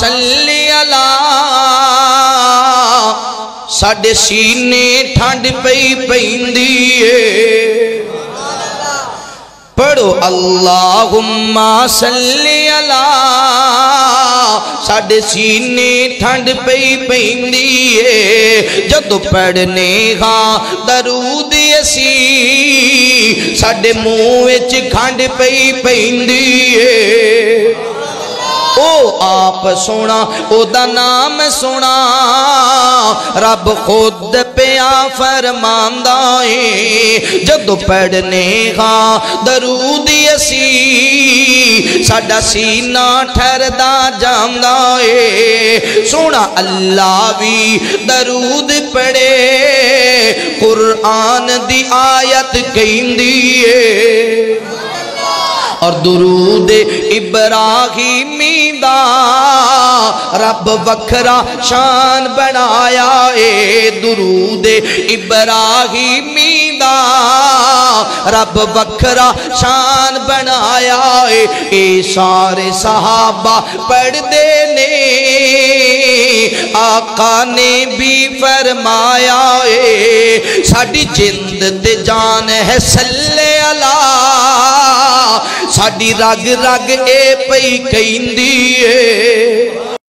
صلی اللہ ساڈے سینے ٹھنڈ پئی پیندی ہے پڑھو اللہم صلی اللہ ساڈے سینے ٹھنڈ پئی پیندی ہے جدو پڑھنے ہاں درود اسی ساڈے منہ وچ کھنڈ پئی پیندی ہے او آپ سونا او دا نام سونا رب خود پیا فرماندا ہے جدو پڑھنے ہاں درود اسی ساڈا سینہ ٹھردا جاندا ہے سونا اللہ بھی درود پڑھے قرآن دی آیت کہندی ہے اور درود ابراہیمی دا رب وکھرا شان بنایا اے درود ابراہیمی دا رب وکھرا شان بنایا اے سارے صحابہ پڑھ دینے آقا نے بھی فرمایا اے ساڑی جند تے جان ہے صلی اللہ ساڑی رگ رگ اے پئی کہندی ہے